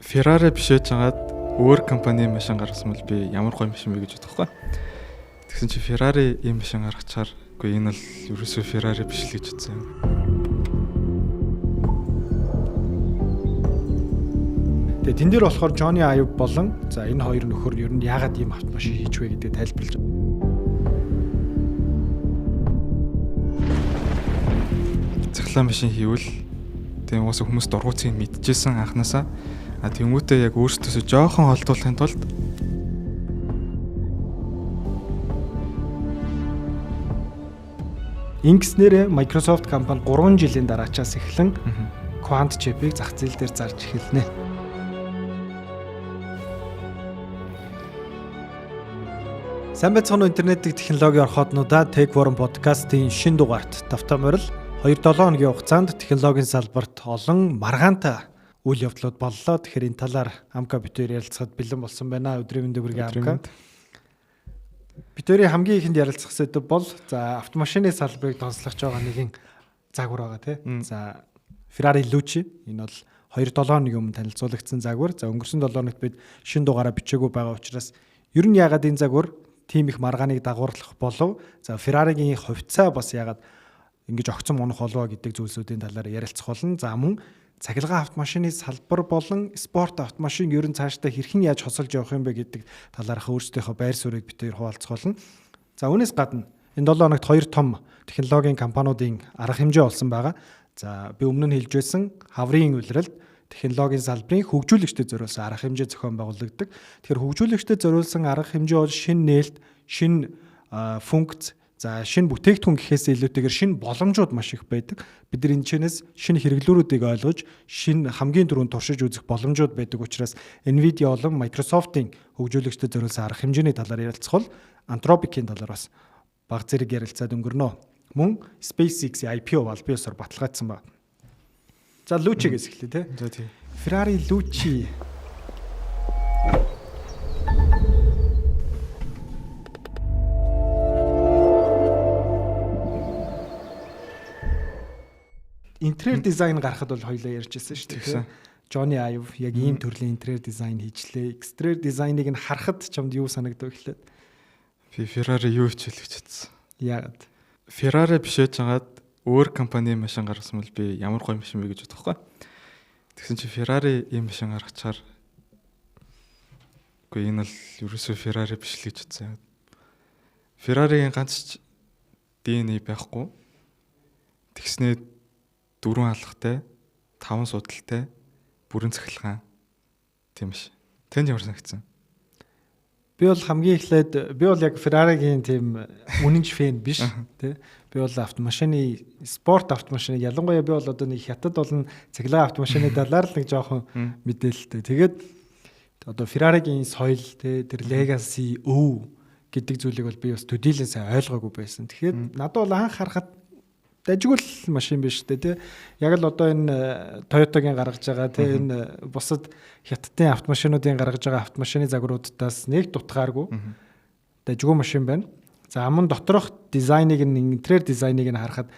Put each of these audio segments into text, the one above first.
Ferrari бишээж хагаад өөр компани машин гаргасан бол би ямар гоё машин бэ гэж бодох байхгүй. Тэгсэн чи Ferrari ийм машин гаргачаар үгүй энэ бол ерөөсөө Ferrari биш л гэж бодсон юм. Тэгээ тэн дээр болохоор Johnny Ive болон за энэ хоёр нөхөр ер нь яагаад ийм автомашин хийж вэ гэдгийг тайлбарлаж байна. Цахилгаан машин хийвэл тэгээ уусаа хүмүүс дургуцыг мэдчихсэн анханасаа тэмүүтээ яг өөрсдөөсөө жоохон холдуулахын тулд Ингэснээр Microsoft компани 3 жилийн дараачаас эхлэн Quant chip-ийг зах зээл дээр зарж эхэлнэ. Сайн байцгаана уу интернетийн технологийн орхотнуудаа Tech Forum podcast-ийн шинэ дугаарт давтан морил 2-7 хоногийн хугацаанд технологийн салбарт олон маргаантай үйл явдлууд боллоо. Тэгэхээр энэ талаар Амка битээр ярилцахад бэлэн болсон байна. Өдрийн мэндийг хүргэе Амка. Битээрийн хамгийн ихэнд ярилцах сэдв бол за автомашины салбарыг тонцлогч байгаа нэгэн загвар байгаа тийм. За Ferrari Luci энэ бол 2-7 хоногийн өмнө танилцуулагдсан загвар. За өнгөрсөн 7 хоногт бид шинэ дугаараа бичээгүй байгаа учраас ер нь яагаад энэ загвар тийм их маргааныг дагуурлах болов? За Ferrari-гийн хувьцаа бас яагаад ингэж огцом унах болов гэдэг зүйлсүүдийн талаар ярилцах болно. За мөн цахилгаан автомашины салбар болон спорт автомашин ер нь цаашдаа хэрхэн яаж хосолж явах юм бэ гэдэг талаарх өөрсдийнхөө байр суурийг битээр хуваалцах болно. За үүнээс гадна энэ 7 хоногт хоёр том технологийн компаниудын арга хэмжээ олсон байгаа. За би өмнө нь хэлж байсан хаврын улиралд технологийн салбарын хөгжүүлэгчдэд зориулсан арга хэмжээ зохион байгуулагддаг. Тэгэхээр хөгжүүлэгчдэд зориулсан арга хэмжээ бол шинэ нээлт, шинэ функц, за шинэ бүтээгдэхүүн гэхээс илүүтэйгээр шинэ боломжууд маш их байдаг. Бид нар энэ чэнэс шинэ хэрэглүүрүүдийг ойлгож, шинэ хамгийн түрүүнд туршиж үзэх боломжууд байдаг учраас Nvidia болон Microsoft-ийн хөгжүүлэгчдэд зориулсан арга хэмжээний талаар ярилцах бол Anthropic-ийн талаар бас баг зэрэг ярилцаад өнгөрнө. Мөн SpaceX-ийн IPO бол би өсөр баталгаажсан байна. За Luci-гээс эхлэе те. За тийм. Ferrari Luci интерьер дизайн гарахад бол хоёлаа ярьжсэн шүү дээ. Johnny Ive яг ийм төрлийн интерьер дизайн хийжлээ. Exterior дизайныг нь харахад чамд юу санагдав гэхлээр? Би Ferrari юу хичээл гэж бодсон. Яагаад? Ferrari бишээж хагаад өөр компани машин гаргасан бол би ямар гоё машин бэ гэж бодох байхгүй. Тэгсэн чи Ferrari ийм машин гаргачаар үгүй энэ бол ерөөсөө Ferrari биш л гэж бодсон. Ferrari-гийн ганц ч DNA байхгүй. Тэгснээ 4 алхахтай, 5 судалтай, бүрэн цахилгаан тийм ш. Тэнд ямар санагдсан? Би бол хамгийн эхлээд би бол яг Ferrari-гийн тийм үнэнч фэн биш тий. Би бол автомашины спорт автомашиныг ялангуяа би бол одоо нэг хятад болон цахилгаан автомашины талаар л нэг жоохон мэдээлэлтэй. Тэгээд одоо Ferrari-гийн соёл тий тэр legacy өв гэдэг зүйлийг бол би бас төдийлэн сайн ойлгоогүй байсан. Тэгэхээр надад бол анх харахад дажгүй л машин биш үү тий. Яг л одоо энэ Toyota-гийн гаргаж байгаа тий энэ бусад хятадын автомашинуудын гаргаж байгаа автомашины загваруудаас нэг дутгааргүй дажгүй машин байна. За аман доторх дизайныг нь интерьер дизайныг нь харахад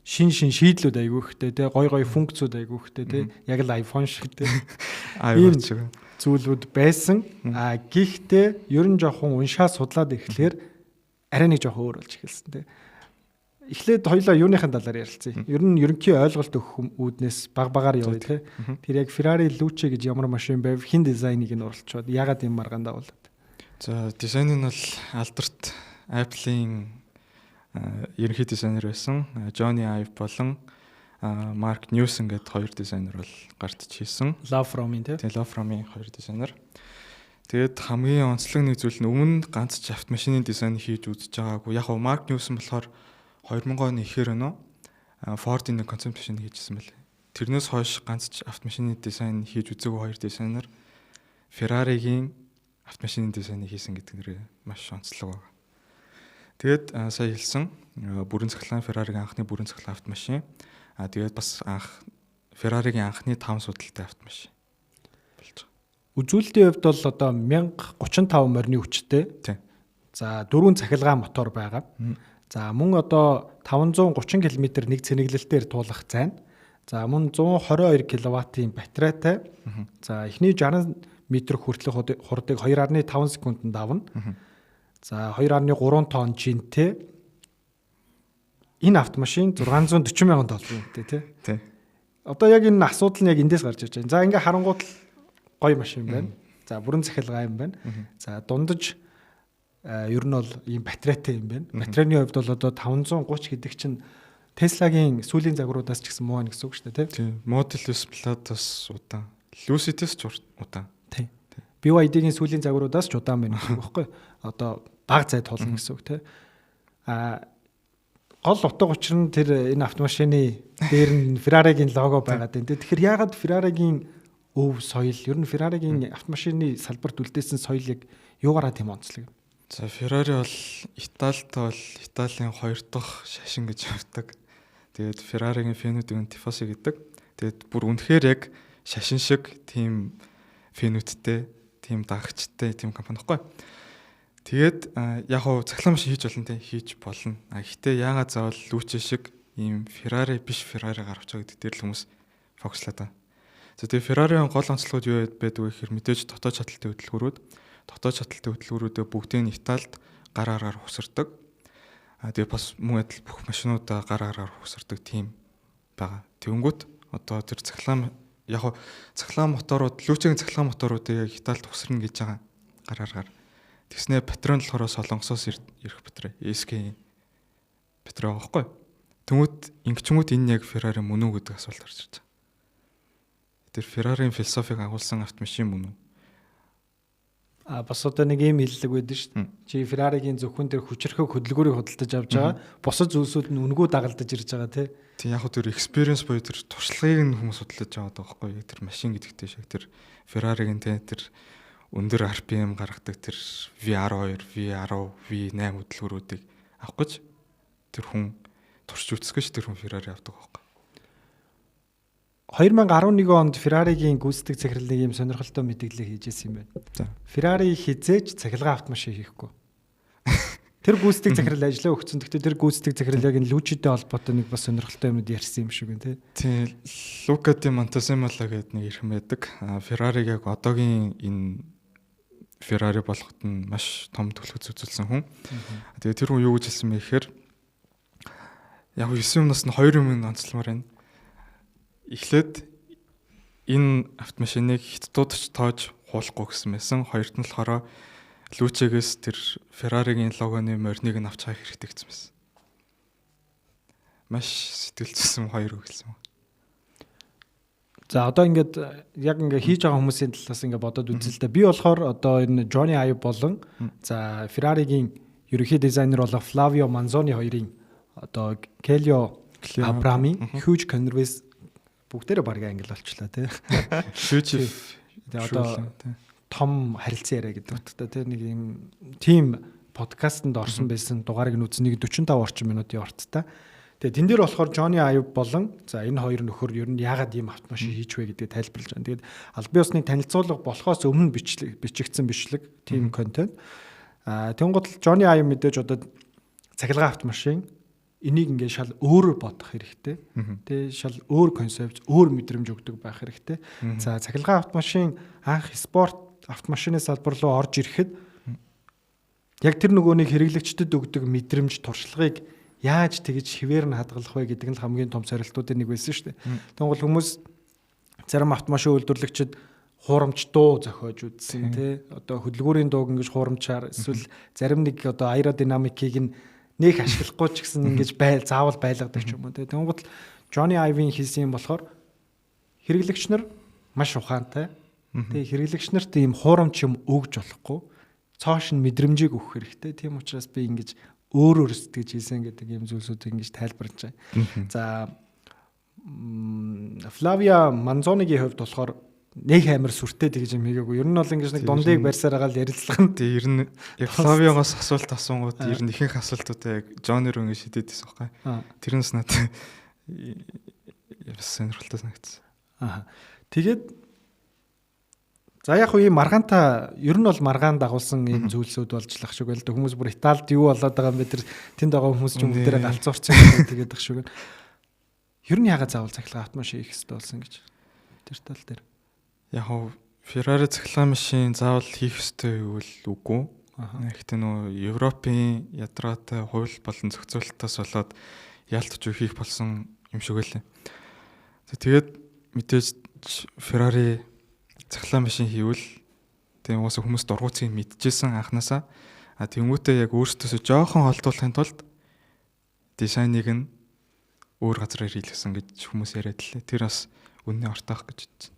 шин шийдлүүд айгүй ихтэй тий гой функцүүд айгүй ихтэй тий яг л iPhone шиг тий ийм зүйлүүд байсан. Гэхдээ ер нь жоохон уншаа судлаад ирэхлээр арай нэг жоохон өөр болж эхэлсэн тий. Эхлээд хоёлаа юуныхын талаар ярилцъя. Ер нь ерөнхий ойлголт өгөх үүднээс баг-багаар явъя тий. Тэр яг Ferrari Luci гэж ямар машин байв, хин дизайныг нь уралчваад ягаад юм маргаандаа болоод. За дизайн нь бол алдарт Apple-ийн ерөнхий дизайнер байсан. Johnny Ive болон Mark Newson гэдэг хоёр дизайнер бол гартж хийсэн. Love From-ийн тий. Love From-ийн хоёр дизайнер. Тэгээд хамгийн онцлог нэг зүйл нь өмнө ганц ч автомашины дизайн хийж үзэж байгаагүй. Яг нь Mark Newson болохоор 2000 оны ихэр өнөө Ford-ийн концепт машин хийжсэн байл. Тэрнээс хойш ганц ч автомашины дизайн хийж үзээгүй хоёр дизайнер Ferrari-гийн автомашины дизайныг хийсэн гэдэг нэр маш онцлог байна. Тэгээд сая хэлсэн бүрэн цахилгаан Ferrari-гийн анхны бүрэн цахилгаан автомашин. Тэгээд бас анх Ferrari-гийн анхны 5 судалтай автомашин болж байгаа. Үзүүлэлтийн хувьд бол одоо 1035 морины хүчтэй. Тийм. За 4 цахилгаан мотор байгаа. За мөн одоо 530 км нэг цэнэглэлтээр туулах зайн. За мөн 122 кВт-ийн батарейтай. За эхний 60 м хүртэлх хурдыг 2.5 секундэд давна. За 2.3 тонн жинтэй. Энэ автомашин $640 мянган үнэтэй тий. Одоо яг энэ асуудал нь яг эндээс гарч ирж байна. За ингээ харангуут л гоё машин байна. За бүрэн цахилгаан юм байна. За дундаж ер нь бол ийм батарейтай юм байна. Батарейны хувьд бол одоо 530 гэдэг чинь Tesla-гийн сүүлийн загваруудаас ч гэсэн муу байна гэсэн үг шүү дээ тий. Model S Plaid-аас удаан. Lucid-с ч удаан. Тий. BYD-гийн сүүлийн загваруудаас ч удаан байна гэсэн үг байхгүй. Одоо бага зай тулна гэсэн үг тий. Гол утга учир нь тэр энэ автомашины дээр нь Ferrari-гийн лого байгаад байна. Тэгэхээр яагаад Ferrari-гийн өв соёл, ер нь Ferrari-гийн автомашины салбарт үлдээсэн соёлыг юугаараа тийм онцлог юм? За Ferrari бол Италид бол Италийн 2 дахь шашин гэж явдаг. Тэгээд Ferrari-гийн фэнүүдийн Tifosi гэдэг. Тэгээд бүр үнэхээр яг шашин шиг тийм фэнүүдтэй, тийм дагагчтай тийм компани байхгүй. Тэгээд яг хуу цахилгаан машин хийж болно те, хийж болно. Гэхдээ яагаад заавал Luce шиг ийм Ferrari биш Ferrari гарч байгаа гэдэг дээр л хүмүүс фокуслаад байна. За тэгээд Ferrari-ийн гол онцлогуд юу байдаг вэ гэхээр мэдээж дотоод шаталтай хөдөлгөөрүүдээ бүгдийг нь Италид гар аргаар ухсардаг. Тэгээд бас мөн адил бүх машинуудаа гар аргаар ухсардаг тийм байгаа. Тэнгүүт одоо тэр цахилгаан моторууд, Luce-ийн цахилгаан моторуудыг Италид ухсарна гэж байгаа гар аргаар. Тэгснэ патрон болохоор Солонгосоос ирэх батарей, SK батарей байгаа байхгүй. Тэнгүүт ингэчмүүд энэ яг Ferrari мөн үү гэдэг асуулт гарч ирж байгаа. Тэр Ferrari-ийн философиг агуулсан автомашин мөн үү? Бас одоо нэг юм хэллэг байдаг шүү дээ. Чи Ferrari-гийн зөвхөн тэр хүчрхэг хөдөлгөөрийг худалдаж авч байгаа. Бусад зүйлсүүд нь үнгүү дагалдаж ирж байгаа тий. Тийм яг тэр experience буюу тэр туршлагыг нь хүмүүс худалдаж аваад байгаа байхгүй. Тэр машин гэдэгтэй шиг тэр Ferrari-гийн тэр өндөр RPM гаргадаг тэр V12, V10, V8 хөдөлгөөрүүдийг авах гэж тэр хүн турш үзсгэж тэр хүн Ferrari авдаг байхгүй. 2011 онд Ferrari-гийн гүйцэтгэх захирлыг ийм сонирхолтой мэдээлэл хийжсэн юм байна. За. Ferrari хизээж цахилгаан автомашин хийхгүй. Тэр гүйцэтгэх захирал ажиллаа өгсөн. Гэхдээ тэр гүйцэтгэх захирал яг энэ Luce-тэй холбоотой нэг бас сонирхолтой юмуд ярьсан юм шиг байна тий. Тийм Luca di Montezemolo гэдэг нэг ирхэн байдаг. Ferrari-г яг одоогийн энэ Ferrari болоход нь маш том төлөв үзүүлсэн хүн. Тэгээ тэр хүн юу гэж хэлсэн бэ гэхээр яг 9 юмнаас нь 2 юм онцлмоор байна. Эхлээд энэ автомашиныг хятадуудч тоож хуулахгүй гэсэн байсан. Хоёрт нь болохоор Luce-гээс тэр Ferrari-гийн логоны мориныг нь авч хаах хэрэгтэй гэсэн байсан. Маш сэтгэлзсэн хоёр үг хэлсэн. За одоо ингээд яг ингээд хийж байгаа хүмүүсийн талаас ингээд бодоод үзэлтэй. Би болохоор одоо энэ Johnny Ive болон за Ferrari-гийн ерөнхий дизайнер болох Flavio Manzoni хоёрын одоо Kelio Abrami Huge Canvas бүгдээрээ баг англи болчлаа тий. Huge одоо том харилцан яриа гэдэг утгатай тий нэг юм тим подкастт орсон байсан дугаарыг нь үзнийг 45 орчим минутын урттай. Тэгээ тэн дээр болохоор Johnny Ive болон за энэ хоёр нөхөр ер нь яагаад ийм автомашин хийж вэ гэдгийг тайлбарлаж байна. Тэгээд аль бие усны танилцуулга болохоос өмнө бичигдсэн бичлэг тийм контент. Тэнгууд Johnny Ive мэдээж одоо цахилгаан автомашин энийг ингээд шал өөрөөр бодох хэрэгтэй. Тэ шал өөр концепт, өөр мэдрэмж өгдөг байх хэрэгтэй. За цахилгаан автомашин анх спорт автомашины салбар руу орж ирэхэд яг тэр нөгөөнийг хэрэглэгчдэд өгдөг мэдрэмж, туршлагыг яаж тэгж хിവэр нь хадгалах вэ гэдэг нь л хамгийн том сорилтуудын нэг байсан шүү дээ. Тэнгуул хүмүүс зарим автомашин үйлдвэрлэгчид хуурамч дуу зохиож үзсэн тий. Одоо хөдөлгүүрийн дууг ингэж хуурамчаар эсвэл зарим нэг одоо аэродинамикийг нь нэг ашиглахгүй ч гэсэн ингэж заавал байлгадаг ч юм уу тий. Тэнгуул Johnny Ive-ийн хийсэн юм болохоор хэрэглэгч нар маш ухаантай. Тий хэрэглэгч нарт ийм хуурамч юм өгж болохгүй. Цоош нь мэдрэмжийг өгөх хэрэгтэй. Тийм учраас би ингэж өөрөөр сэтгэж хийсэн гэдэг юм зүйлсүүдийг ингэж тайлбарлаж байна. За Flavia Manzoni-гийн хувьд болохоор нэг амар сүртэй тэгж юм хийгээгүй. Ер нь бол ингэж нэг дундыг барьсаар байгаа л ярилцлага нь. Тий ер нь яг Flavia-гоос асуулт асуунгууд ер нь ихэнх асуултуудаа яг Johnny руу ингэ шийдээд байсан байхгүй. Тэрнээс надад сонирхолтой санагдсан. Тэгээд за яг уу ийм маргаанта ер нь бол маргаан дагуулсан ийм зүйлсүүд болжлах шиг байл да. Хүмүүс бүр Италид юу болоод байгаа юм бэ тэр тэнд байгаа хүмүүс ч юм уу дээр галзуурсан тэгээд ах шиг байна. Ер нь ягаад заавал цахилгаан автомашин хийх хэрэгтэй болсон гэж тэр тал дээр. Яг хав Ferrari цахилгаан машин заавал хийх ёстой гэвэл үгүй. Гэхдээ нөө Европын ядраатай хууль болон зохицуулалтаас болоод яалтч хийх болсон юм шиг байлаа. Тэгээд мэдээж Ferrari цахилгаан машин хийвэл тийм уусаа хүмүүс дургуцыг мэдчихсэн анханасаа. Тэнгүүтээ яг өөрсдөөсөө жоохон холдуулахын тулд дизайныг нь өөр газараар хийлгэсэн гэж хүмүүс яриад лээ. Тэр бас үнний ортоох гэж бодсон.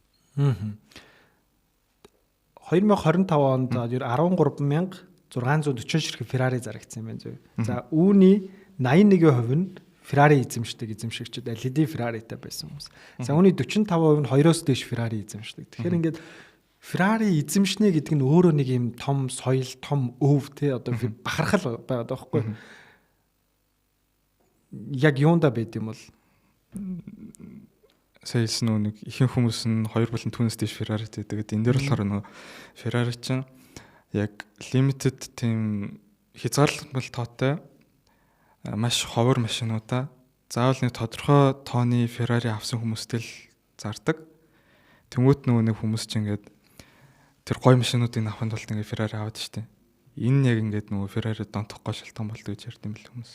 2025 онд 13,640 ширхэг Ferrari зарагдсан юм байна зөө. За үүний 81% нь Ferrari эзэмшигчд LED Ferrari-тай байсан хүмүүс. За үүний 45% нь 2-оос дээш Ferrari эзэмшдэг. Тэгэхээр ингээд Ferrari эзэмшнэ гэдэг нь өөрөө нэг юм том соёл, том өв те одоо бахархал байгаад байгаа байхгүй. Яг юунда байд юм бол саяс нэг ихэнх хүмүүс нь 2 болон түүнээс дээш Ferrari гэдэг. Энэ дээр болохоор нөгөө Ferrari чинь яг limited тийм хязгаарлалт тоотой маш ховор машинуудаа заавал нэг тодорхой тооны Ferrari авсан хүмүүстэй л зардаг. Тэнгүүт нөгөө нэг хүмүүс чинь ингээд тэр гой машинуудыг авахын тулд ингээд Ferrari аваад штэ. Энэ яг ингээд нөгөө Ferrari донтохгүй шалтгаан болдог гэж ярьд юм бэл хүмүүс.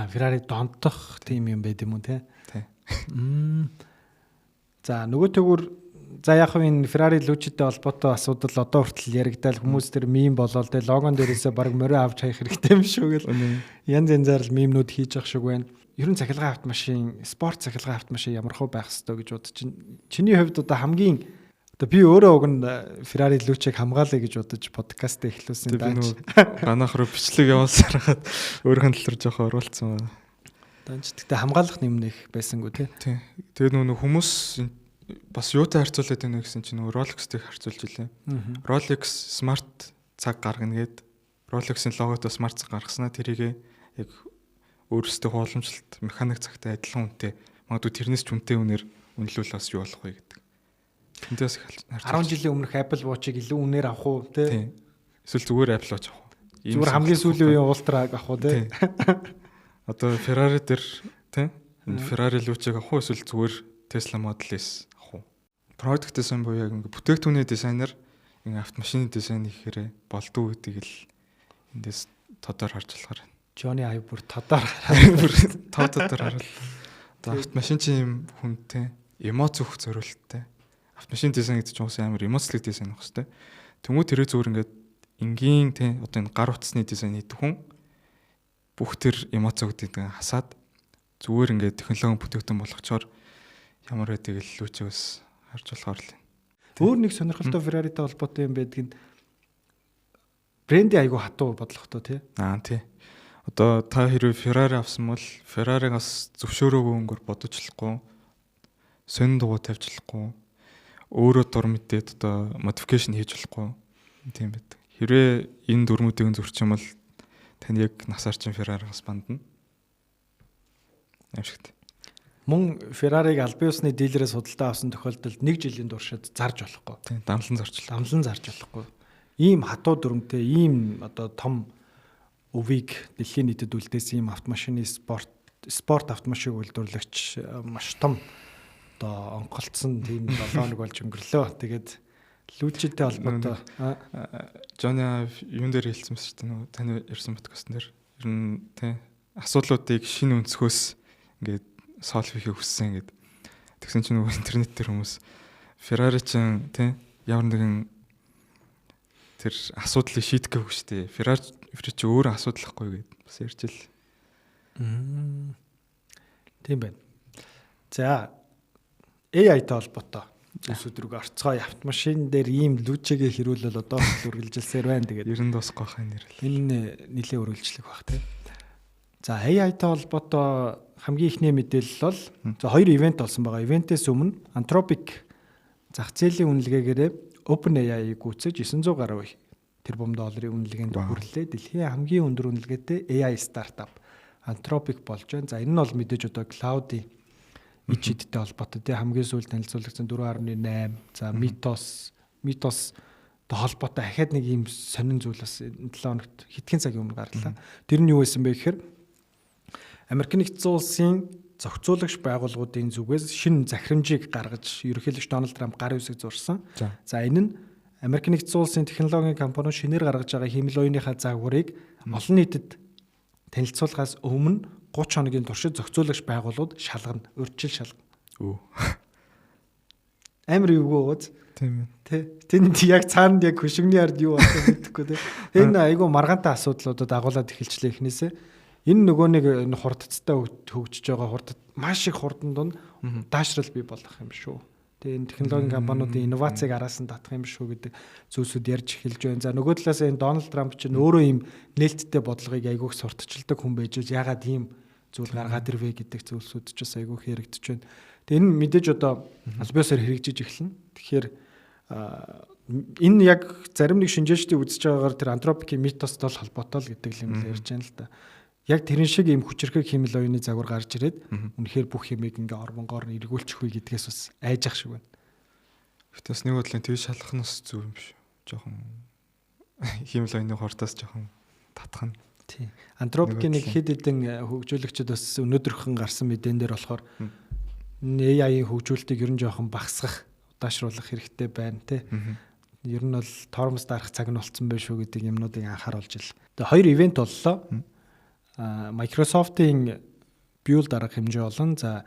Ferrari донтох тийм юм байд юм уу те? Тий. За нөгөө төгөр за яг энэ Ferrari Luce-тэй холбоотой асуудал одоо хүртэл яригдал хүмүүс тэр мим болоод те логон дээрээсээ баг морио авч хаях хэрэгтэй юм шүү гэл янз янзаар л мимнүүд хийж явах шиг байна. Ер нь цахилгаан автомашин, спорт цахилгаан автомашин ямар хөө байх ёстой гэж бодож чинь. Чиний хувьд одоо хамгийн одоо би өөрөө уг нь Ferrari Luce-г хамгаалъя гэж бодож подкаст эхлүүлсэн даач. Ганах руу бичлэг явуулсаар хаад өөрийнхөө тал руу жоохон оруулсан байна. Даач тэгтээ хамгаалах юм нэх байсангүй тий. Тэгээд нөгөө хүмүүс бас юутай харьцуулаад байна гэсэн чинь нөгөө Rolex-тэй харьцуулж илээ. Rolex Smart цаг гаргана гэд Rolex-ийн логотой Smart цаг гаргаснаа тэрийг яг өөрөөсөө хууламжлалт механик цагтай адилхан үнэтэй магадгүй тэрнээс ч үнэтэй үнээр үнэлүүл бас юу болох вэ гэдэг. Тэндээс 10 жилийн өмнөх Apple Watch-ыг илүү үнээр авах уу тий? Эсвэл зүгээр Apple Watch авах уу? Зүгээр хамгийн сүүлийн үеийн Ultra-г авах уу тий? Одоо Ferrari дээр тий? Ferrari Luce-г авах уу эсвэл зүгээр Tesla Model S авах уу? Product design буюу яг ингээ бүтээгдэхүүний дизайнер ингээ автомашины дизайн хийхээр болдгоо гэдгийг л эндээс тодор харж болохоор байна. Johnny Ive бүр тодор хараад. Одоо автомашин чинь юм хүнтэй, эмоц өгөх зориулттай. Автомашин дизайн гэдэг чинь уусаа амар эмоцлог дизайн байх хэвээр. Тэнгүү тэрээ зүгээр ингээд энгийн тий одоо энэ гар утасны дизайн хийдэг хүн бүх тэр эмоц өгдөг хасаад зүгээр ингээд технологийн бүтээгдэхүүн болгочоор ямар байдаг л Luce-с харж болохоор л. Өөр нэг сонирхолтой Ferrari-тай холбоотой юм байдаг нь брендийн айгу хатуу бодлоготой тий. Тий. Одоо та хэрвээ Ferrari авсан бол Ferrari-гаас зөвшөөрөөгүй өнгөөр бодож болохгүй, сонин дугуй тавьж болохгүй, өөрөө дур мэдээд одоо modification хийж болохгүй тийм байдаг. Хэрвээ энэ дүрмүүдийг зөрчих юм бол тань яг насаар чинь Ferrari-гаас бандна. Амжигт. Мөн Ferrari-г албан ёсны дилерээс худалдаа авсан тохиолдолд 1 жилийн туршид зарж болохгүй. Тийм, дамлан зарж болохгүй. Ийм хатуу дүрмтэй, ийм одоо том өвийг дэлхийн нийтэд үлдээсэн ийм автомашины спорт автомашин үйлдвэрлэгч маш том одоо онголцсон тийм 7 хоног болж өнгөрлөө. Тэгээд Luce-тэй холбоотой Johnny юун дээр хэлсэн мэт шүү дээ. Нөгөө таны ярьсан подкастн дээр ер нь тий асуудлуудыг шинэ өнцгөөс ингээд солв хийхийг хүссэн гэдэг. Тэгсэн чинь нөгөө интернет дээр хүмүүс Ferrari чинь тий ямар нэгэн тэр асуудлыг шийдэх гэв шүү дээ. Ferrari чи өөр асуудал ахгүй гэд бас ярьж ил. Тийм байна. За AI-тай холбоотой зүйлсүүд рүү орцгоё. Автомашин дээр ийм Luce-гээ хэрүүлэл одоо үргэлжилсээр байна. Тэгээд ер нь дуусахгүй байх юм нэрэл. Энэ нэлээ үргэлжлэх баг тийм. За AI-тай холбоотой хамгийн ихний мэдээлэл бол за 2 ивент болсон байгаа. Ивентээс өмнө Anthropic зах зээлийн үнэлгээгээрээ OpenAI-г гүйцэж 900 гаруй тэрбум долларын үнэлгээнд хүрлээ. Дэлхийн хамгийн өндөр үнэлгээтэй AI стартап Anthropic болж байна. За энэ нь бол мэдээж одоо cloud-ийн ичэдтэй холбоотой тий хамгийн сүүлд танилцуулагдсан 4.8. За Mythos холбоотой ахаад нэг юм сонин зүйл бас 7 хоногт хэдхэн цагийн өмнө гарлаа. Тэр нь юу байсан бэ гэхээр Америк нэгдсэн улсын зохицуулагч байгууллагуудын зүгээс шинэ захирамжийг гаргаж ерөнхийлөгч Дональд Трамп гар үсэг зурсан. За энэ нь Америк нэгдсэн улсын технологийн компаниуд шинээр гаргаж байгаа хэмэл оюуныхаа загварыг олон нийтэд танилцуулахаас өмнө 30 хоногийн туршид зохицуулагч байгууллагууд шалгана, урьдчил шалгана. Амар юу гооз. Тийм ээ. Тэнд яг цаанд яг хөшигний ард юу болов мэдэхгүй те. Энэ айгүй маргаантай асуудлуудад агуулад эхэлчлээ эхнээсээ. Энэ нөгөө нэг хурдцтай хөгжиж байгаа хурдд маш их хурдан дунд даашрал бий болох юм шүү. Тэгээ энэ технологийн компаниудын инновацийг араас нь татах юм шүү гэдэг зүйлсүүд ярьж эхэлж байна. За нөгөө талаас энэ Дональд Трамп ч өөрөө ийм нээлттэй бодлогыг айгүйх сурталчилдаг хүн байж яагаад ийм зүйл гаргаад ирвэ гэдэг зүйлсүүд ч бас айгүйх яригдж байна. Тэгээ энэ мэдээж одоо аль биесээр хэрэгжиж эхэлнэ. Тэгэхээр энэ яг зарим нэг шинжээчдийн үзэж байгаагаар тэр антропикийн митостой холбоотой л гэдэг юм ярьж байна л да. Яг тэрэн шиг ийм хүчрхэг хэмэл оюуны загвар гарч ирээд үнэхээр бүх юмыг ингээ ормонгоор нь эргүүлчих үе гэдгээс бас айж ах шиг байна. Гэтээс нэг бодлын тэр шалгах нь зүг юм шүү. Жохон хэмэл оюуны хурдаас жохон татах нь. Тийм. Антропикийн нэг хэд хэдэн хөгжүүлэгчид бас өнөөдрхөн гарсан мэдэн дээр болохоор AI-ийн хөгжүүлэлтийг ер нь жоохон багасгах, удаашруулах хэрэгтэй байна те. Ер нь бол тоормос дарах цаг нь болцсон байх шүү гэдэг юмнуудыг анхааруулж ил. Тэгээ хоёр ивент боллоо. Microsoft-ийн build арга хэмжээ болон за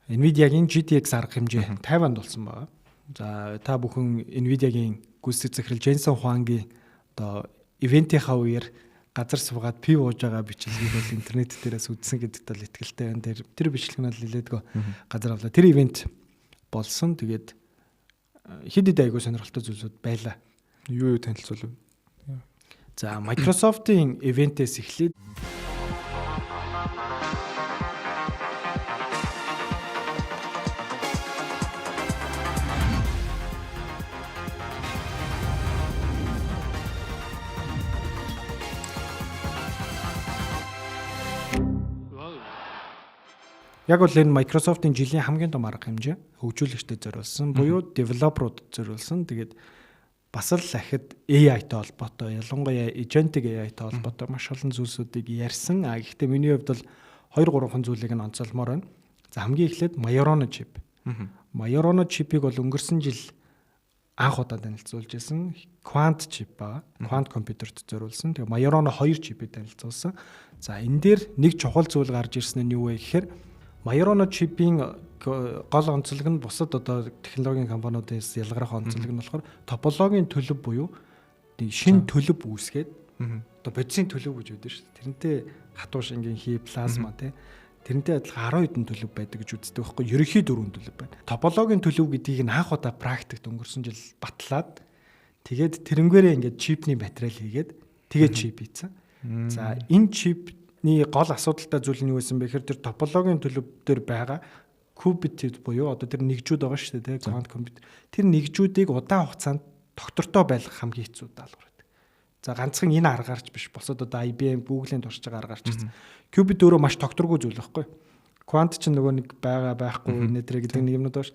Nvidia-гийн GTX арга хэмжээ 50-нд болсон байгаа. За та бүхэн Nvidia-гийн гүйцэтгэх захирал Jensen Huang-гийн одоо ивентийнхаа үеэр газар суугаад пив ууж байгаа бичлэгийг бол интернет дээрээс үзсэн гэдэгт бол итгэлтэй байна. Тэр бичлэг нь бол нэлээдгөө газар авлаа. Тэр ивент болсон. Тэгээд хэд хэд айгуу сонирхолтой зүйлсүүд байлаа. Юу танилцуулав? За Microsoft-ийн ивентээс эхлээд яг бол энэ Microsoft-ийн жилийн хамгийн том арга хэмжээ хөгжүүлэгчдэд зориулсан, буюу девелоперуудад зориулсан. Тэгээд бас л ахид AI-тай холбоотой, ялангуяа agentic AI-тай холбоотой маш олон зүйлсүүдийг ярьсан. Гэхдээ миний хувьд бол 2-3 зүйлийг нь онцолмоор байна. За хамгийн эхлээд Majorana chip. Majorana chip-ийг бол өнгөрсөн жил анх удаа танилцуулж байсан Quant chip ба Quant компьютерт зориулсан. Тэгээ Majorana 2 chip-ийг танилцуулсан. За энэ дээр нэг чухал зүйл гарч ирсэн нь юу вэ гэхээр Majorana chip-ийн гол онцлог нь бусад одоо технологийн компаниудаас ялгарах онцлог нь болохоор топологийн төлөв буюу шинэ төлөв үүсгээд одоо бодисын төлөв гэж үүдэн шүү дээ. Тэрнтэй хатуу шингийн хий плазма тэрнтэй адилхан 10 хэдэн төлөв байдаг гэж үздэг байхгүй. Ерөнхий 4 төлөв байна. Топологийн төлөв гэдгийг анх удаа практикт өнгөрсөн жил батлаад тэгээд тэрнгээрээ ингээд чипний материал хийгээд тэгээд чип хийсэн. За энэ чипний гол асуудалтай зүйл нь юу байсан бэ гэхээр тэр топологийн төлөв дээр байгаа qubit буюу одоо тэр нэгжүүд байгаа шүү дээ, quantum компьютер. Тэр нэгжүүдийг удаан хугацаанд доктортой байлгах хамгийн хэцүү даалгавар байдаг. За ганцхан энэ аргаарч биш, босод одоо IBM, Google-ийн туршиж байгаа аргаарч гэсэн. Qubit өөрөө маш докторгүй зүйл байхгүй. Quant ч нөгөө нэг байгаа байхгүй нэтэр гэдэг нэг юмнууд байна.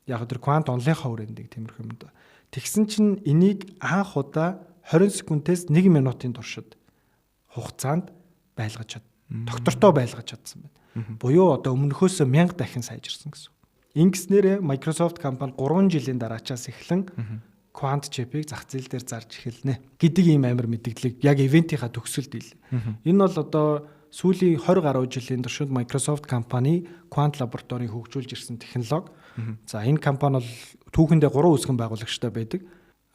Яг тэр quant онлынхаа хүрээнд тиймэрхүү юм да. Тэгсэн чинь энийг анх удаа 20 секундээс 1 минутын туршид хугацаанд байлгаж чад. Доктортой байлгаж чадсан байна. Буюу одоо өмнөхөөс 1000 дахин сайжирсан гэсэн. Ингэснээр Microsoft компани 3 жилийн дараачаас эхлэн Quant chip-ийг зах зээл дээр зарж эхэлнэ гэдэг ийм амар мэдээллийг яг ивентийнхаа төгсөлд ил. Энэ бол одоо сүүлийн 20 гаруй жилийн туршид Microsoft компани Quant лабораторийг хөгжүүлж ирсэн технологи. За энэ компани бол түүхэндээ 3 үүсгэн байгуулагчтай байдаг.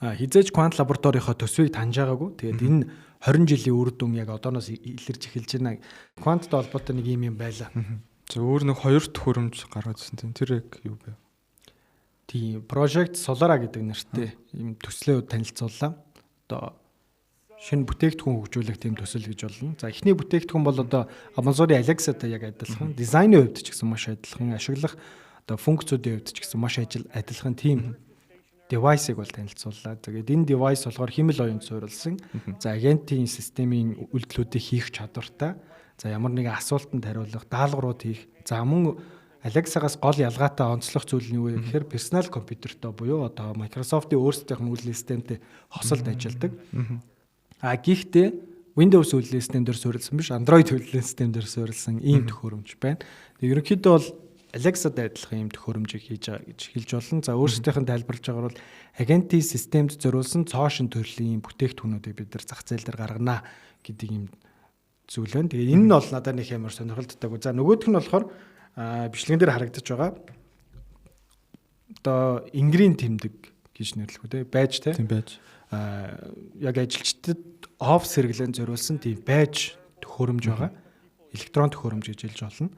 Хизээж Quant лабораторийнхоо төсвийг таньж байгаагүй. Тэгээд энэ 20 жилийн үр дүн яг одооноос илэрч эхэлж байна. Quant-тай холбоотой нэг юм байлаа. За өөр нэг 2 төхөөрөмж гаргаад ирсэн тийм. Тэр яг юу вэ? Тийм, Project Solara гэдэг нэртэй ийм төслийн танилцууллаа. Одоо шинэ бүтээгдэхүүн хөгжүүлэх тийм төсөл гэж болно. За эхний бүтээгдэхүүн бол одоо Amazon-ийн Alexa-тай яг адилхан, дизайны хувьд ч гэсэн маш адилхан, ашиглах одоо функцүүдийн хувьд ч гэсэн маш адилхан тийм девайсыг бол танилцууллаа. Тэгээд энэ девайс болохоор хэмэл оюунд суурилсан. За агентийн системийн үйлдэлүүдийг хийх чадвартай. За ямар нэгэн асуултанд хариулах, даалгаврууд хийх. За мөн Alexa-гаас гол ялгаатай онцлог зүйл нь юу вэ гэхээр персонал компьютертэй буюу одоо Microsoft-ийн өөрсдийнх нь үйл системтэй хосолд ажилладаг. Гэхдээ Windows үйлдвэрлэлийн систем дээр суурилсан биш, Android үйлдвэрлэлийн систем дээр суурилсан ийм төхөөрөмж байна. Тэгээ ерөнхийдөө бол Alexa-тай адилхан ийм төхөөрөмжийг хийж байгаа гэж хэлж болно. За өөрсдийнх нь тайлбарлаж байгаа бол агентийн системд зориулсан цоошин төрлийн ийм бүтээгдэхүүнүүдийг бид нар зах зээл дээр гаргана гэдэг ийм зүйл байна. Тэгээ энэ нь бол надад нэг амар сонирхолтой. За нөгөөх нь болохоор бичлэгэн дээр харагдаж байгаа. Одоо ингрийн тэмдэг гэж нэрлэх үү те байж те. Тийм байж. Яг ажилчдад офс хэрэглэн зориулсан тийм байж төхөөрөмж байгаа. Электрон төхөөрөмж гэж хэлж болно.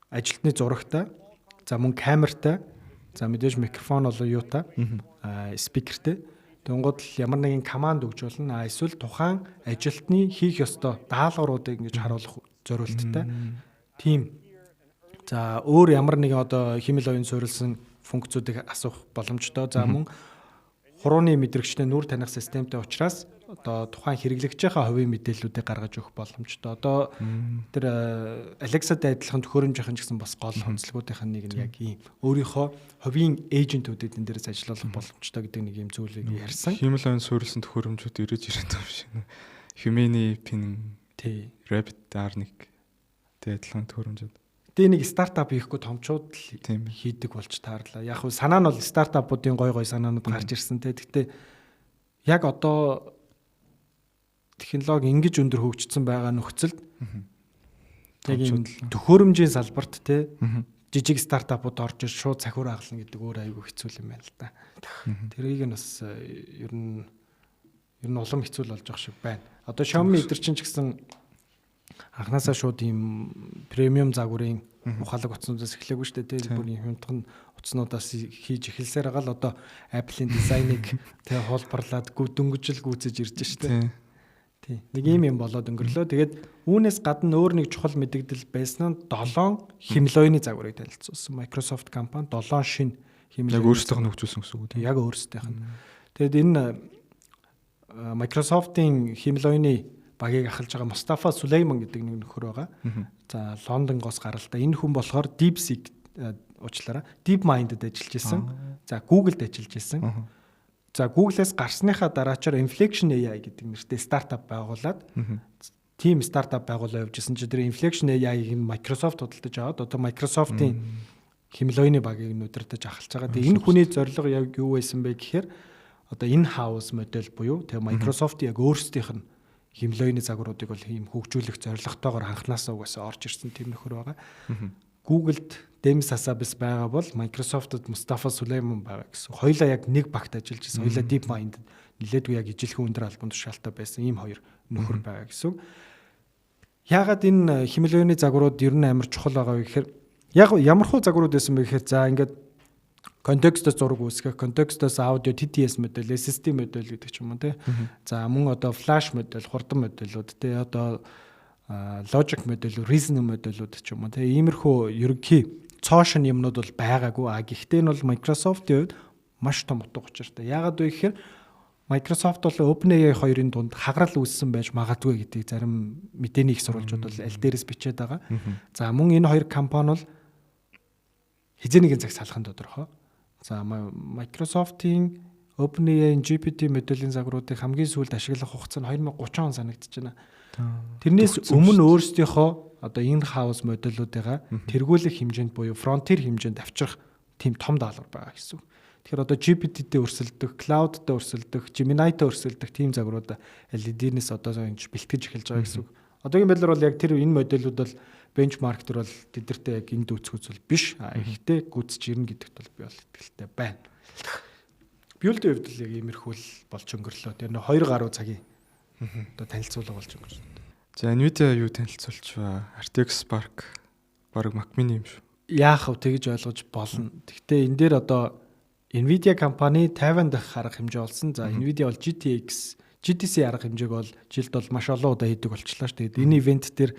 Ажилтны зурагтай, за мөн камертай, за мэдээж микрофон болоо юутай, спикертэй. Тэнгууд л ямар нэгэн команд өгж болно. Эсвэл тухайн ажилтны хийх ёстой даалгавруудыг ингэж харуулах зорилттой. Тийм. За өөр ямар нэгэн одоо хэмэл оюун суурилсан функцүүдийг асуух боломжтой. За мөн хурууны мэдрэгчтэй нүр таних системтэй учраас одоо тухайн хэрэглэгчийнхаа хувийн мэдээллүүдийг гаргаж өгөх боломжтой. Одоо тэр Alexa-тай адилхан төхөөрөмжийнхэн ч гэсэн бас гол онцлогуудын нэг нь яг ийм өөрийнхөө хувийн эйжентүүдэд энэ дээрээс ажиллах боломжтой гэдэг нэг ийм зүйлийг ярьсан. Хэмэл оюун суурилсан төхөөрөмжүүд ирээд ирээд байгаа шиг. Humane Pin, Rabbit R1 тэ адилхан төхөөрөмжүүд. Тэгээ нэг стартап хийхгүй томчууд л хийдэг болж таарлаа. Яг хөө санаа нь бол стартапуудын гой санаанууд гарч ирсэн те. Гэхдээ яг одоо технологи ингэж өндөр хөгжсөн байгаа нөхцөлд яг юм төхөөрөмжийн салбарт те жижиг стартапууд орж ир шууд цахиур хагална гэдэг өөр айгүй хэцүү юм байна л да. Тэрийг нь бас ер нь улам хэцүү болж байгаа шиг байна. Одоо Xiaomi эдэр чинь ч гэсэн анханасаа шууд ийм премиум загварын ухаалаг утаснуудаас эхлэегүй шүү дээ. Тэр бүрийн хямдхан утаснуудаас хийж эхэлсээр байгаа л одоо Apple-ийн дизайныг тэг холбарлаад дөнгөжл гүйцэж ирж шүү дээ. Тий. Нэг юм болоод өнгөрлөө. Тэгээд үүнээс гадна өөр нэг чухал мэдээлэл байсан нь 7 хэмэл оюуны загварыг танилцуулсан. Microsoft компани 7 шинэ хэмэл яг өөрсдийнх нь хөгжүүлсэн гэсэн үг тийм. Яг өөрсдийнх нь. Тэгэд энэ Microsoft-ийн хэмэл оюуны багийг ахалж байгаа Мустафа Сулейман гэдэг нэг нөхөр байгаа. За Лондонгоос гаралтай. Энэ хүн болохоор DeepSeek уучлаарай. DeepMind-д ажиллаж исэн. За Google-д ажиллаж исэн. За Google-ээс гарсныхаа дараачаар Inflection AI гэдэг нэртэй стартап байгуулад team стартап байгуулаа явж исэн. Тэр Inflection AI-г Microsoft худалдаж аваад одоо Microsoft-ийн хэмэл оюуны багийг удирдах ахалж байгаа. Тэгээ энэ хүний зорилго яг юу байсан бэ гэхээр одоо in-house модель буюу тэгээ Microsoft яг өөрсдийнх нь хэмэл оюуны загваруудыг бол ийм хөгжүүлэх зорилготойгоор анханасаа угаасаа орж ирсэн тийм нөхөр байгаа. Google-д Demis Hassabis байгаа бол Microsoft-д Mustafa Suleyman байгаа гэсэн. Хоёулаа яг нэг багт ажиллаж байсан. Хоёулаа DeepMind нэлээдгүй яг ижилхэн өндөр албан тушаалтай байсан ийм хоёр нөхөр байгаа гэсэн. Яагаад энэ хэмэл оюуны загварууд ер нь амар чухал байгаа вэ гэхээр яг ямархуу загварууд байсан бэ гэхээр за ингээд контекстос зураг үүсгэх, контекстос аудио TTS модель, SSD модель гэдэг ч юм уу тий. За мөн одоо флаш модель, хурдан модельуд тий одоо logic модель, reasoning моделуд ч юм уу тий. Иймэрхүү ерөнхий цоошин юмнууд бол байгаагүй. Гэхдээ энэ бол Microsoft-ийн хувьд маш том утга учиртай. Яагаад вэ гэхээр Microsoft бол OpenAI хоёрын дунд хагарал үүссэн байж магадгүй гэдгийг зарим мэдээний их сурвалжууд бол аль дээрээс бичээд байгаа. За мөн энэ хоёр компани бол хизээ нэгэн цаг салахын тодорхой. За Microsoft-ийн OpenAI-ийн GPT моделийн загваруудыг хамгийн сүүлд ашиглах хугацаа нь 2030 он санагдаж байна. Тэрнээс өмнө өөрсдийнхөө одоо in-house модельүүдээ тэргүүлэх хэмжээнд буюу frontier хэмжээнд авчрах тийм том даалгавар байгаа гэсэн. Тэгэхээр одоо GPT-тэй өрсөлдөх, cloud-тэй өрсөлдөх, Gemini-тэй өрсөлдөх тийм загварууд LED-нээс одоо ингэж бэлтгэж эхэлж байгаа гэсэн. Одоогийн байдлаар бол яг тэр энэ модельүүд бол бенчмарк төр бол тэдэртээ яг энд үүсгэж зүйл биш. Ихтэй гүцэж ирнэ гэдэгт бол би бол итгэлтэй байна. Биулдийн хувьд л яг иймэрхүү болж өнгөрлөө. Тэр нэ 2 гаруй цагийн одоо танилцуулга болж өнгөрсөн. За Nvidia юу танилцуулж ба RTX Spark баг Mac Mini юм шүү. Яах вэ тэгж ойлгож болно. Гэхдээ энэ дээр одоо Nvidia компани 50 дахь арга хэмжээ олсон. За Nvidia бол GTC арга хэмжээг бол жилд бол маш олон удаа хийдэг болчихлоо шүү. Тэгээд энэ ивент дээр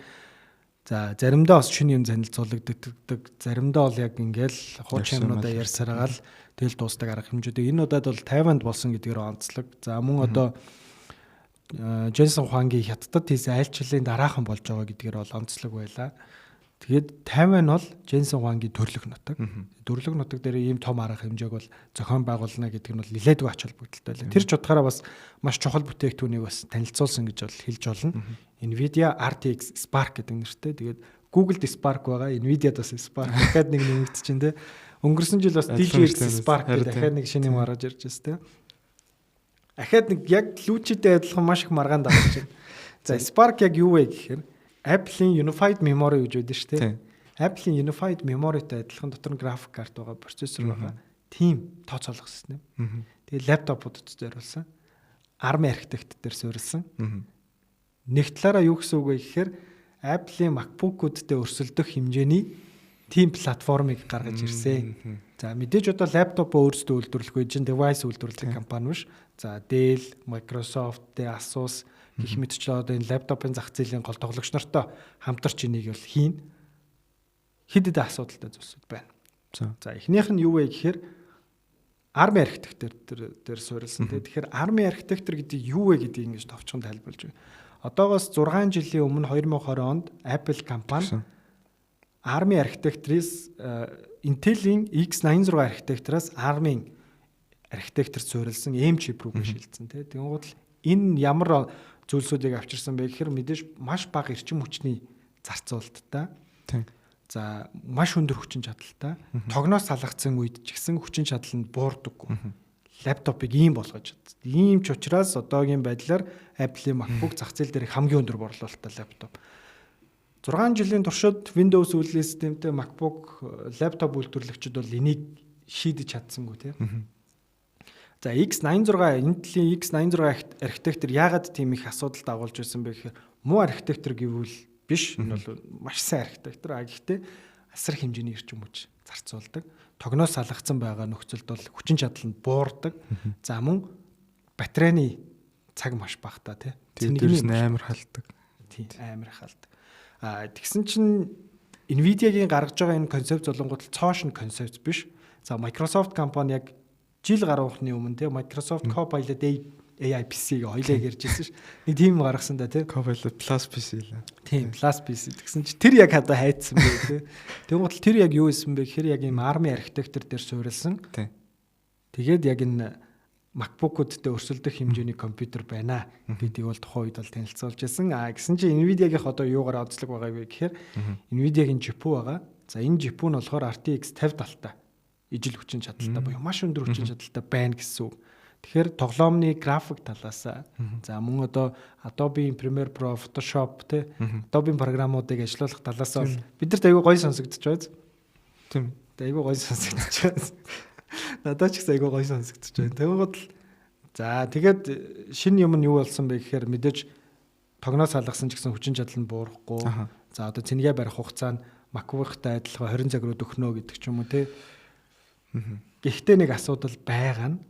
за заримдаа бас шинэ юм танилцуулагддаг, заримдаа бол яг ингээл хуучин юмудаа ярьсараагаал тэгэл дуустдаг арга хэмжүүдээ. Энэ удаад бол 50-нд болсон гэдгээр онцлог. За мөн одоо Jensen Huang-ийн хятадд хийсэн айлчлалын дараахан болж байгаа гэдгээр бол онцлог байлаа. Тэгээд Тайвань бол Jensen Huang-гийн төрөлх нутаг. Төрөлх нутаг дээр ийм том арга хэмжээг бол зохион байгуулна гэдэг нь бол нэлээдгүй ач холбогдолтой байлаа. Тэр ч утгаараа бас маш чухал бүтээгдэхүүнийг бас танилцуулсан гэж бол хэлж болно. Nvidia RTX Spark гэдэг нэртэй. Тэгээд Google-д Spark байгаа, Nvidia-д бас Spark дахиад нэг нэмэгдчихээн те. Өнгөрсөн жил бас DGX Spark гэдэг дахиад нэг шинэ юм гаргаж ирж байна те. Дахиад нэг яг Lucid-тэй адилхан маш их маргаан дагаж байна. За Spark яг юу вэ гэхээр Apple-ийн Unified Memory гэж байдаг шүү дээ. Apple-ийн Unified Memory-тай адилхан дотор нь график карт байгаа, процессор байгаа. Тийм тооцоолох систем. Тэгээ лаптопууд зориулсан. ARM архитект дээр суурилсан. Нэг талаараа юу гэсэн үг вэ гэхээр Apple-ийн MacBook-уудтэй өрсөлдөх хэмжээний тийм платформыг гаргаж ирсэн. За мэдээж одоо лаптопоо өөрсдөө үйлдвэрлэх гэж device үйлдвэрлэх компани биш. За Dell, Microsoft, Asus гэх мэтчлээ одоо энэ лаптопын зах зээлийн гол тоглогч нартай хамтарч энийг бол хийн. Хэд хэдэн асуудалтай зүйлсүүд байна. За эхнийх нь юу вэ гэхээр ARM архитектор дээр суурилсан. Тэгэхээр ARM архитектор гэдэг юу вэ гэдгийг ингэж товчхон тайлбарлаж байна. Одоогоос 6 жилийн өмнө 2020 онд Apple компани ARM архитекторээс Intel-ийн X86 архитектораас ARM-ийн архитектор суурилсан M chip рүү шилжсэн. Тэгвэл энэ ямар зүйлсүүдийг авчирсан бэ гэхээр мэдээж маш бага эрчим хүчний зарцуулалттай. За маш өндөр хүчин чадалтай. Тогноос салгацсан үед ч гэсэн хүчин чадал нь буурдаггүй. Лаптопыг ийм болгож чадсан. Ийм ч учраас одоогийн байдлаар Apple-ийн MacBook зах зээл дээр хамгийн өндөр борлуулалттай лаптоп. 6 жилийн туршид Windows үйлдвэрлэлийн системтэй MacBook лаптоп үйлдвэрлэгчид бол энийг шийдэж чадсангүй тийм. За X86 Intel-ийн X86 архитектор яагаад тийм их асуудал дагуулж байсан бэ гэхээр муу архитектор гэвэл биш. Энэ бол маш сайн архитектор. Гэхдээ асар хэмжээний эрчим хүч зарцуулдаг. Тогноос салгацсан байгаа нөхцөлд бол хүчин чадал нь буурдаг. За мөн батарейны цаг маш багтаа тий. Тэрнээс амар халдаг. Тий, амар халдаг. Тэгсэн чинь Nvidia-гийн гаргаж байгаа энэ концепт болонгууд цоошин концепт биш. За Microsoft компани яг жил гаруухны өмнө те Microsoft Copilot AI PC-г хоёлаа ярьж ирсэн ш. Нэг тийм гаргасан да те. Copilot Plus PC л. Тийм, Plus PC. Тэгсэн чи тэр яг хадаа хайцсан бэ те. Тэгвэл тэр яг юу исэн бэ гэхээр яг ийм ARM архитектор дээр суурилсан. Тэгээд яг энэ MacBook-уудтай өрсөлдөх хэмжээний компьютер байна гэдгийг бол тухайн үед бол танилцуулж байсан. Гэсэн чи Nvidia-гийнх одоо юугаар онцлог байгаа вэ гэхээр Nvidia-гийн GPU байгаа. За энэ GPU нь болохоор RTX 50 талтай. Ижил хүчин чадалтай буюу маш өндөр хүчин чадалтай байна гэсэн үг. Тэгэхээр тоглоомны график талаас за мөн одоо Adobe Premiere Pro, Photoshop те Adobe програмуудыг ажиллуулах талаас бол бидэрт айгүй гоё сонсогдож байна. Тийм. Айгүй гоё сонсогдож байна. Надад ч гэсэн айгүй гоё сонсогдож байна. Тэгвэл за тэгээд шинэ юм нь юу болсон бэ гэхээр мэдээж тогноос салгасан ч гэсэн хүчин чадал нь буурахгүй. За одоо цэнгээ барих хугацаа нь MacBook-тай адилхан 20 цаг руу дөхнө гэдэг ч юм уу те. Гэхдээ нэг асуудал байгаа нь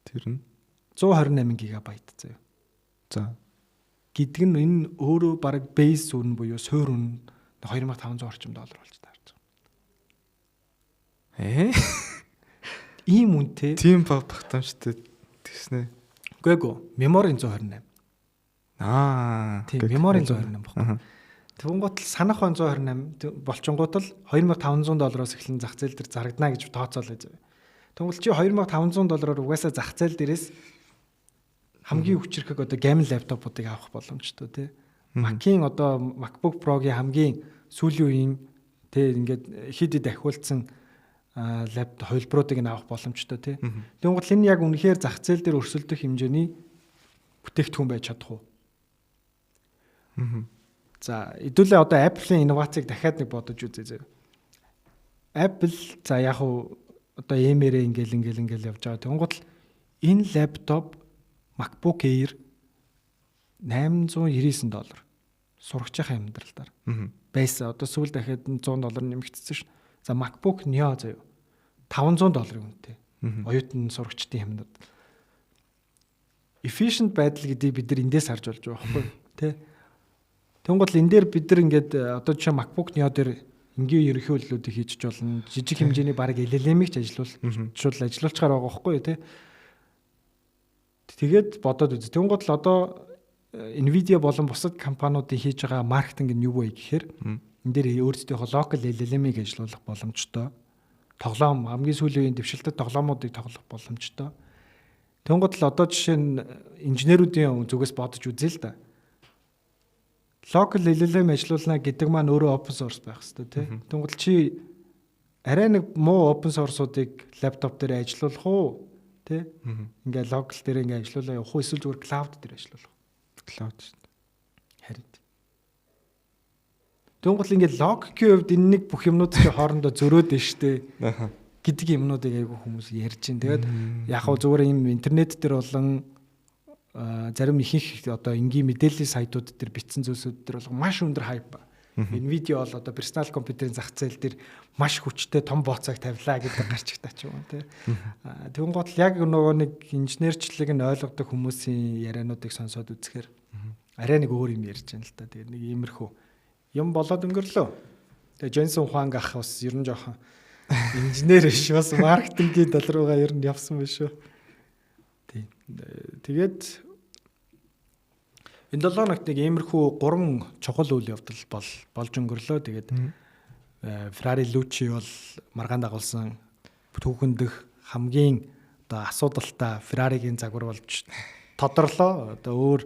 тэр нь 128 ГБ заяа. За гэдэг нь энэ өөрөө баг base үн буюу суур үн 2500 орчим доллар болж таарч байгаа. Ийм үнэтэй. Тийм баг багтаамжтай тэгснэ. Үгүй меморийн 128. Тийм меморийн 128 баггүй. Тэгвэл санах хон 128 болчингууд л $2500 эхлэн зах зээл дээр зарагдана гэж тооцоолоо. Тэгвэл чи $2500 угаасаа зах зээл дээрээс хамгийн хүчирхэг одоо gaming лаптопуудыг авах боломжтой тий. Mac-ийн одоо MacBook Pro-гийн хамгийн сүүлийн үеийн тий ингээд хэд дахиулсан лаптоп хувилбаруудыг авах боломжтой тий. Тэгвэл энэ яг үнэхээр зах зээл дээр өрсөлдөх хэмжээний бүтээгдэхүүн байж чадах уу? За хэдүүлээ одоо Apple-ийн инновацийг дахиад нэг бодож үзье. Apple за яг уу одоо EMR ингээл явж байгаа. Тэнгуут энэ лаптоп MacBook Air $899 сурагчийн амьдралдаар байсан. Одоо сүүл дахиад $100 нэмэгдсэн ш. За MacBook Neo заяа $500 үнэтэй. Оюутан сурагчдын хэмнэлд. Efficient байдал гэдгийг бид нар эндээс харж болж байгаа байхгүй тий. Тэнгуул энэ дээр бид нар ингээд одоо жишээ MacBook Neo дээр энгийн ерөнхий үйлдэлүүдийг хийж болно. Жижиг хэмжээний баг LLM-ийг ч ажиллуулчихаар байгаа байхгүй тий. Тэгээд бодоод үз. Тэнгуул одоо Nvidia болон бусад компаниудын хийж байгаа маркетинг нь юу вэ гэхээр энэ дээр өөрсдийнхөө local LLM-ийг ажилуулах боломжтой. Тоглоом хамгийн сүүлийн үеийн дэвшилтэд тоглоомуудыг тоглох боломжтой. Тэнгууд л одоо жишээ нь инженеруудын зүгээс бодож үзье л да. Local LLM ажилуулна гэдэг маань өөрөө open source байх хэрэгтэй тий. Тэнгууд чи арай нэг муу open source-уудыг лаптоп дээр ажилуулах уу тий? Ингээ local дээр ингээ ажилуулаа явах уу эсвэл зүгээр cloud дээр ажилуулах уу? Cloud шүү дээ. Харин. Тэнгууд л ингээ log-ийн хувьд энэ нэг бүх юмнууд чи хоорондоо зөрөөд нь штэ. Гэдэг юмнуудыг айгүй хүмүүс ярьж байна. Тэгээд яг хөө зүгээр юм интернет дээр болон зарим ихэнх одоо энгийн мэдээллийн сайтууд дээр бичсэн зүйлсүүд дээр бол маш өндөр хайп. Nvidia бол одоо персонал компьютерийн зах зээл дээр маш хүчтэй том бооцоог тавилаа гэдэг гарч игтаа ч юм уу тий. Тэгвэл гол яг нөгөө нэг инженерчлэг нь ойлгодог хүмүүсийн яриануудыг сонсоод үзэхээр арай нэг өөр юм ярьж байна л та. Тэгээд нэг иймэрхүү юм болоод өнгөрлөө. Тэгээд Jensen Huang ах бас ер нь жоохон инженер биш бас маркетингийн тал руугаа ер нь явсан байх шүү. Тий. Тэгээд энэ 7 хоногт нэг иймэрхүү 3 чухал үйл явдал болж өнгөрлөө. Тэгээд Ferrari Lucci бол маргаан дагуулсан түүхэндх хамгийн одоо асуудалтай Ferrari-гийн загвар болж тодорлоо. Одоо өөр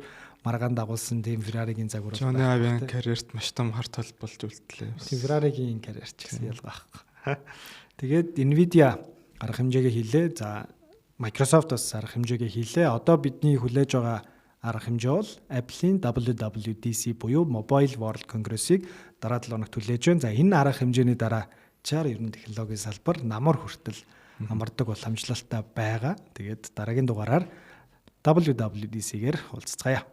маргаан дагуулсан тийм Ferrari-гийн загвар бол Johnny Ive карьерт маш том хар тал болж үлдлээ. Тийм Ferrari-гийн карьер ч гэсэн ялгаа байхгүй. Тэгээд Nvidia арга хэмжээгээ хийлээ. За Microsoft бас арга хэмжээгээ хийлээ. Одоо бидний хүлээж байгаа арга хэмжээ бол Apple-ийн WWDC буюу Mobile World Congress-ийг дараа 7 хоногт хүлээж байна. За энэ арга хэмжээний дараа чаар ерөн технологийн салбар намар хүртэл амардаг боломжлолтой байгаа. Тэгээд дараагийн дугаараар WWDC-гээр уулзцгаая.